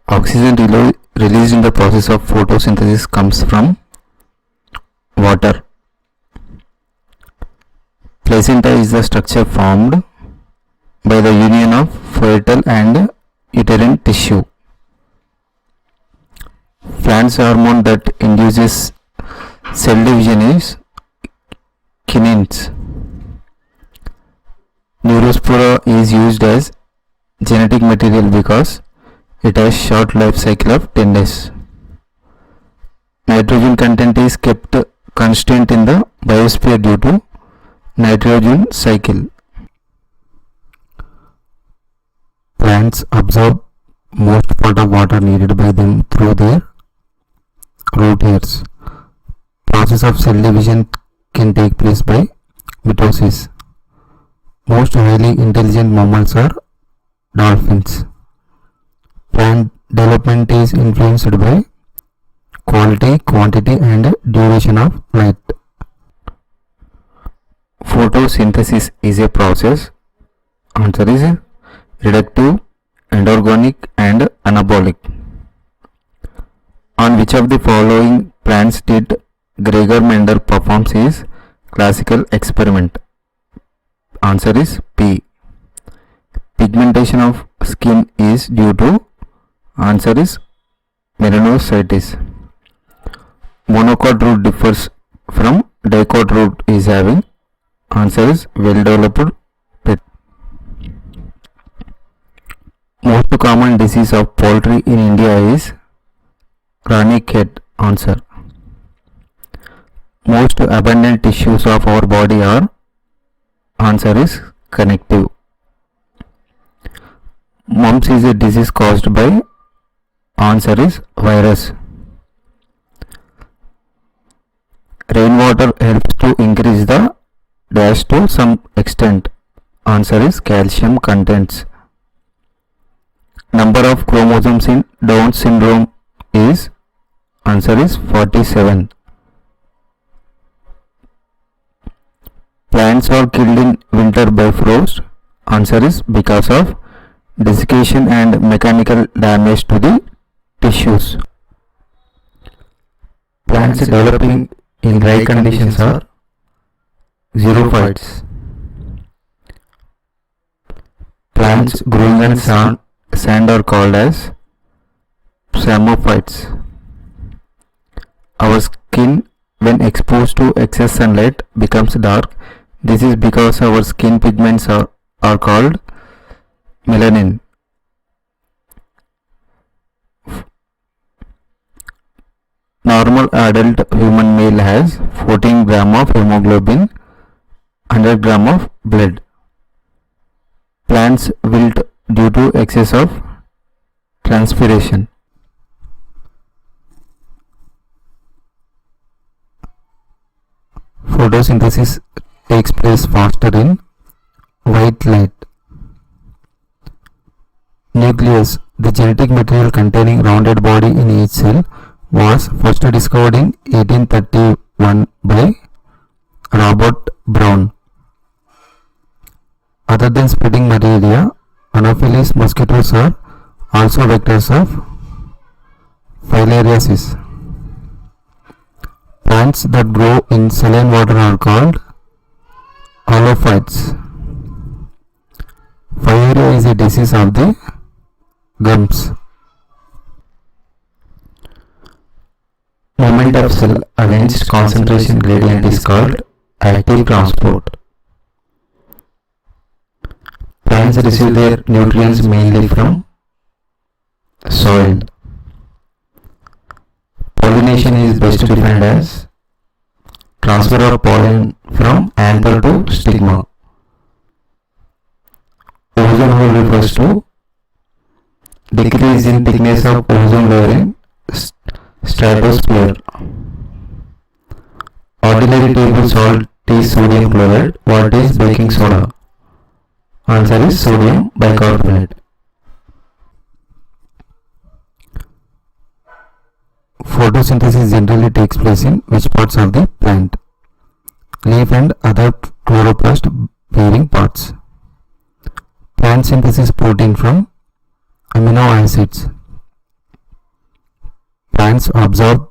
Oxygen released in the process of photosynthesis comes from water. Placenta is the structure formed by the union of fetal and uterine tissue. Plant's hormone that induces cell division is kinins. Neurospora is used as genetic material because it has short life cycle of 10 days. Nitrogen content is kept constant in the biosphere due to nitrogen cycle. Plants absorb most part of water needed by them through their root hairs. Process of cell division can take place by mitosis. Most highly intelligent mammals are dolphins. Plant development is influenced by quality, quantity and duration of light. Photosynthesis is a process. Answer is reductive, endergonic and anabolic. On which of the following plants did Gregor Mendel perform his classical experiment? Answer is P. Pigmentation of skin is due to. Answer is melanocytes. Monocot root differs from dicot root is having. Answer is well developed pit. Most common disease of poultry in India is Ranicate. Answer. Most abundant tissues of our body are. Answer is connective. Mumps is a disease caused by. Answer is virus. Rainwater helps to increase the dash to some extent. Answer is calcium contents. Number of chromosomes in Down syndrome is. Answer is 47. Plants are killed in winter by frost. Answer is because of desiccation and mechanical damage to the tissues. Plants developing in dry conditions are xerophytes. Plants growing on sand are called as psammophytes. Our skin, when exposed to excess sunlight, becomes dark. This is because our skin pigments are called melanin. Normal adult human male has 14 gram of hemoglobin, 100 gram of blood. Plants wilt due to excess of transpiration. Photosynthesis takes place faster in white light. Nucleus, the genetic material containing rounded body in each cell, was first discovered in 1831 by Robert Brown. Other than spreading malaria, Anopheles mosquitoes are also vectors of filariasis. Plants that grow in saline water are called halophytes. Filaria is a disease of the gums. Moment of cell against concentration gradient is called active transport. Plants receive their nutrients mainly from soil. Pollination is best defined as transfer of pollen from anther to stigma. Ozone hole refers to decrease in thickness of ozone layer in stratosphere. Ordinary table salt is sodium chloride. What is baking soda? Answer is sodium bicarbonate. Photosynthesis generally takes place in which parts of the plant? Leaf and other chloroplast bearing parts. Plant synthesis protein from amino acids. Plants absorb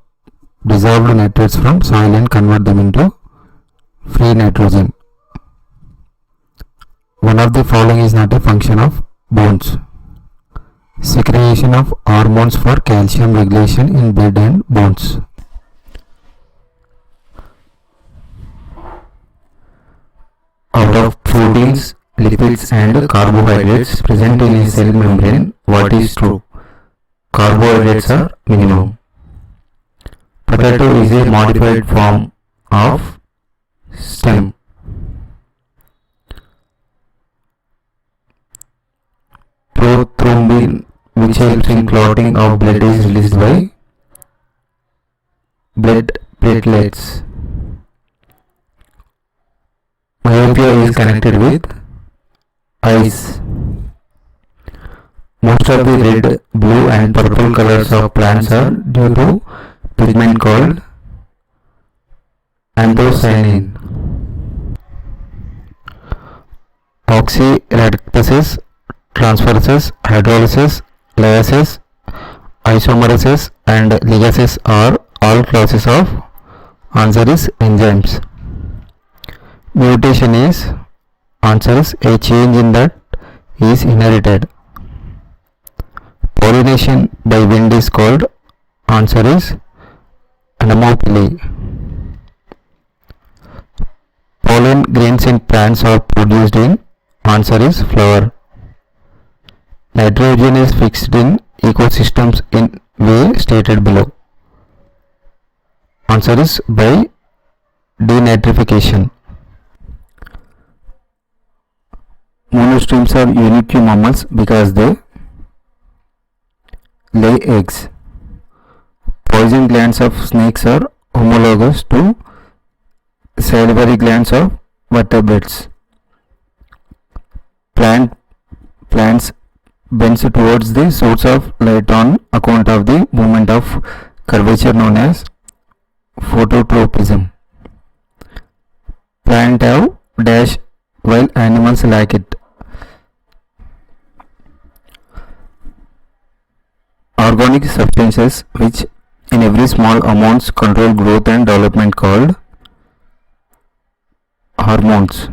dissolved nitrates from soil and convert them into free nitrogen. One of the following is not a function of bones. Secretion of hormones for calcium regulation in blood and bones. Out of proteins, lipids and carbohydrates present in a cell membrane, what is true? Carbohydrates are minimum. Potato is a modified form of stem. Prothrombin, which helps in clotting of blood, is released by blood platelets. Myopia is connected with eyes. Most of the red, blue and purple colors of plants are due to pigment called anthocyanin. Oxyradicases, transferases, hydrolysis, lyases, isomerases and ligases are all classes of answer is enzymes. Mutation is answer is a change in that is inherited. Pollination by wind is called answer is anemophily. Pollen grains in plants are produced in answer is flower. Nitrogen is fixed in ecosystems in way stated below. Answer is by denitrification. Monostreams are unique to mammals because they lay eggs. Poison glands of snakes are homologous to salivary glands of vertebrates. Plants bends towards the source of light on account of the movement of curvature known as phototropism. Plants have dash while animals lack it. Organic substances which in every small amounts control growth and development called hormones.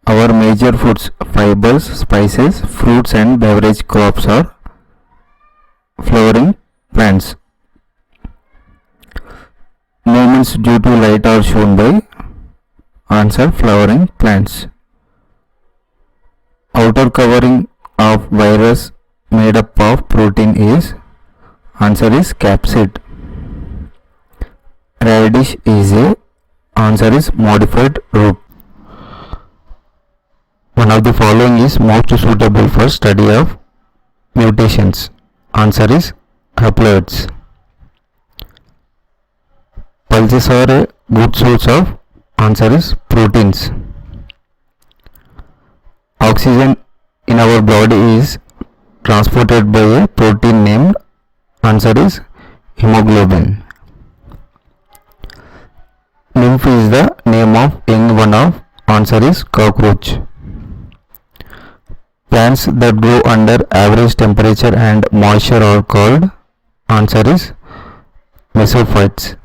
Our major foods, fibers, spices, fruits and beverage crops are flowering plants. Movements due to light are shown by answer flowering plants. Outer covering of virus made up of protein is answer is capsid. Radish is a answer is modified root. One of the following is most suitable for study of mutations. Answer is haploids. Pulses are a good source of answer is proteins. Oxygen in our body is transported by a protein named answer is hemoglobin. Nymph is the name of young one of answer is cockroach. Plants that grow under average temperature and moisture are called answer is mesophytes.